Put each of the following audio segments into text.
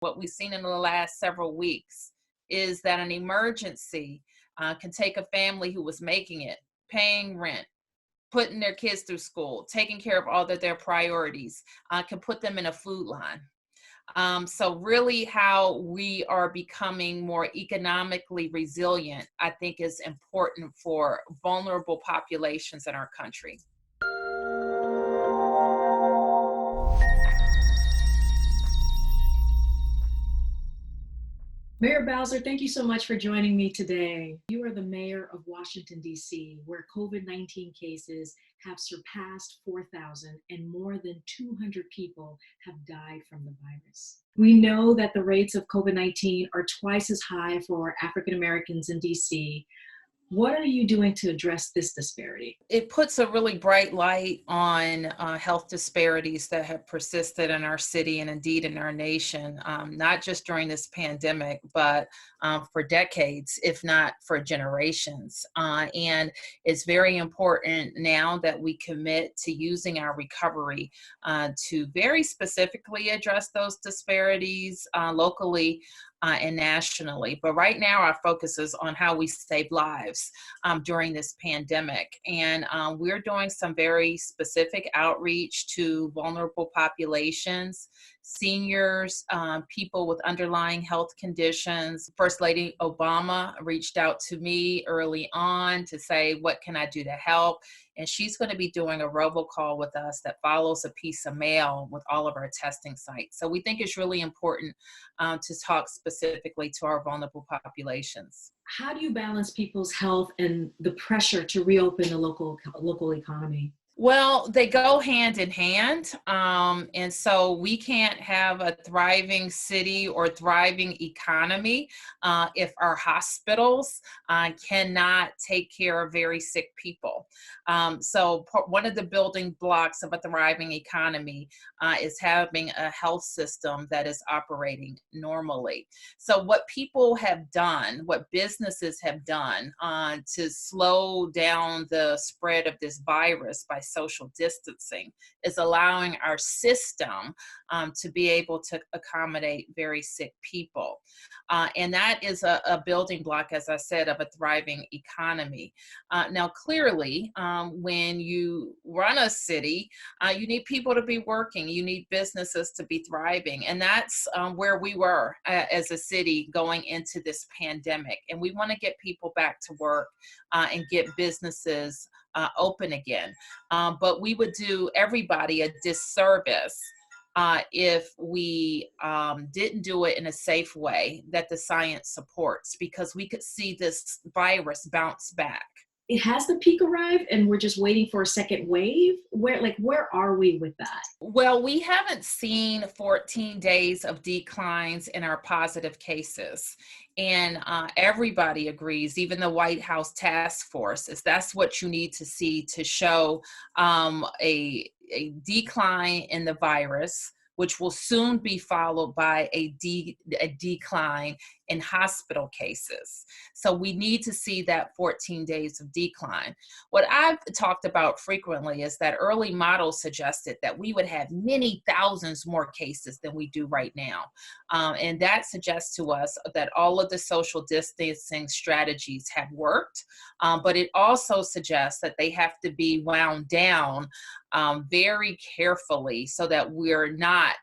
What we've seen in the last several weeks is that an emergency can take a family who was making it, paying rent, putting their kids through school, taking care of all of their priorities, can put them in a food line. So really how we are becoming more economically resilient, I think is important for vulnerable populations in our country. Mayor Bowser, thank you so much for joining me today. You are the mayor of Washington, D.C., where COVID-19 cases have surpassed 4,000 and more than 200 people have died from the virus. We know that the rates of COVID-19 are twice as high for African Americans in D.C. What are you doing to address this disparity? It puts a really bright light on health disparities that have persisted in our city and indeed in our nation, not just during this pandemic, but for decades, if not for generations. And it's very important now that we commit to using our recovery to very specifically address those disparities locally and nationally. But right now, our focus is on how we save lives during this pandemic. And we're doing some very specific outreach to vulnerable populations, seniors, people with underlying health conditions. First Lady Obama reached out to me early on to say, what can I do to help? And she's going to be doing a robocall with us that follows a piece of mail with all of our testing sites. So we think it's really important to talk specifically to our vulnerable populations. How do you balance people's health and the pressure to reopen the local economy? Well, they go hand in hand. And so we can't have a thriving city or thriving economy if our hospitals cannot take care of very sick people. So one of the building blocks of a thriving economy is having a health system that is operating normally. So what people have done, what businesses have done to slow down the spread of this virus by social distancing is allowing our system to be able to accommodate very sick people. And that is a building block, as I said, of a thriving economy. Now, clearly, when you run a city, you need people to be working. You need businesses to be thriving. And that's where we were as a city going into this pandemic. And we want to get people back to work and get businesses open again. But we would do everybody a disservice if we didn't do it in a safe way that the science supports, because we could see this virus bounce back. Has the peak arrived and we're just waiting for a second wave? Where are we with that? Well, we haven't seen 14 days of declines in our positive cases. And everybody agrees, even the White House task force, is that's what you need to see to show a decline in the virus, which will soon be followed by a decline in hospital cases. So we need to see that 14 days of decline. What I've talked about frequently is that early models suggested that we would have many thousands more cases than we do right now. And that suggests to us that all of the social distancing strategies have worked, but it also suggests that they have to be wound down very carefully so that we're not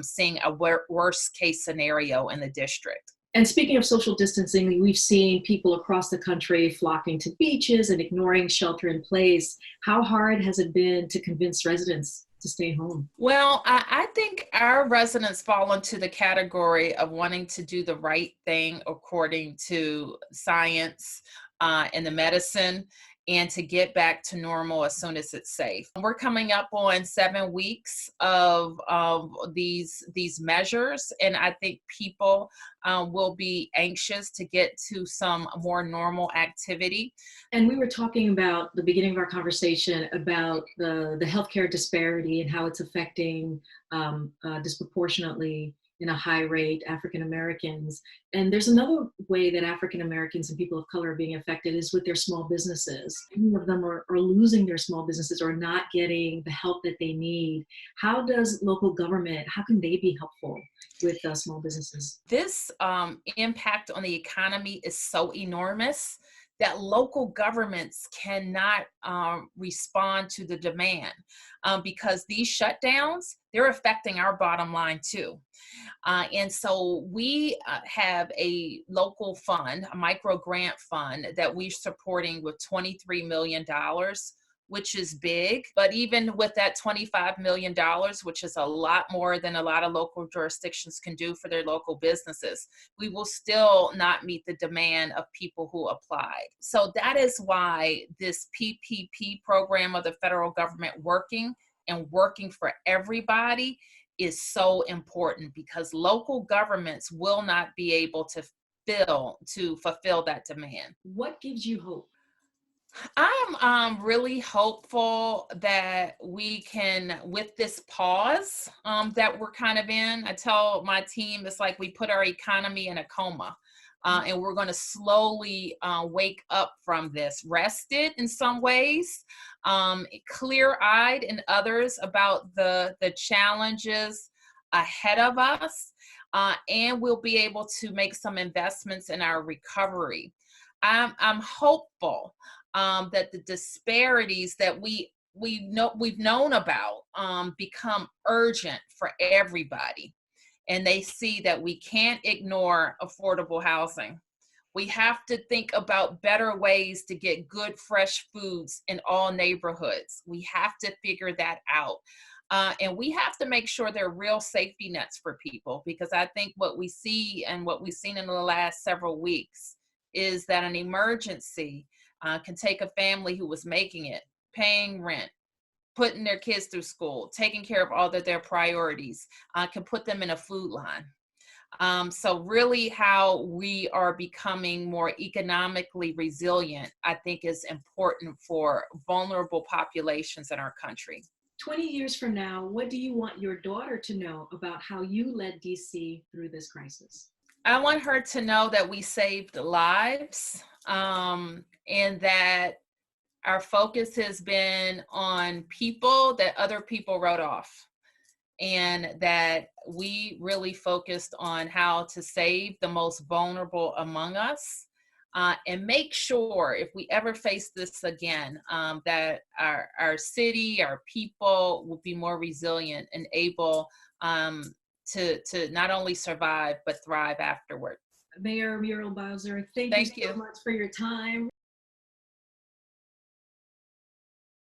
seeing a worst case scenario in the district. And speaking of social distancing, we've seen people across the country flocking to beaches and ignoring shelter in place. How hard has it been to convince residents to stay home? Well, I think our residents fall into the category of wanting to do the right thing according to science and the medicine, and to get back to normal as soon as it's safe. We're coming up on 7 weeks of these measures, and I think people will be anxious to get to some more normal activity. And we were talking about the beginning of our conversation about the healthcare disparity and how it's affecting disproportionately in a high rate, African Americans. And there's another way that African Americans and people of color are being affected is with their small businesses. Many of them are losing their small businesses or not getting the help that they need. How does local government, how can they be helpful with small businesses? This impact on the economy is so enormous that local governments cannot respond to the demand because these shutdowns, they're affecting our bottom line too. And so we have a local fund, a micro grant fund that we're supporting with $23 million, which is big. But even with that $25 million, which is a lot more than a lot of local jurisdictions can do for their local businesses, we will still not meet the demand of people who applied. So that is why this PPP program of the federal government working for everybody is so important, because local governments will not be able to fulfill that demand. What gives you hope? I'm really hopeful that we can, with this pause that we're kind of in, I tell my team, it's like we put our economy in a coma. And we're going to slowly wake up from this, rested in some ways, clear-eyed in others about the challenges ahead of us, and we'll be able to make some investments in our recovery. I'm hopeful that the disparities that we've known about become urgent for everybody. And they see that we can't ignore affordable housing. We have to think about better ways to get good, fresh foods in all neighborhoods. We have to figure that out. And we have to make sure there are real safety nets for people, because I think what we see and what we've seen in the last several weeks is that an emergency can take a family who was making it, paying rent, putting their kids through school, taking care of all of their priorities, can put them in a food line. So really how we are becoming more economically resilient, I think, is important for vulnerable populations in our country. 20 years from now, what do you want your daughter to know about how you led DC through this crisis? I want her to know that we saved lives, and that our focus has been on people that other people wrote off, and that we really focused on how to save the most vulnerable among us, and make sure if we ever face this again, that our city, our people will be more resilient and able to not only survive, but thrive afterward. Mayor Muriel Bowser, thank you so much for your time.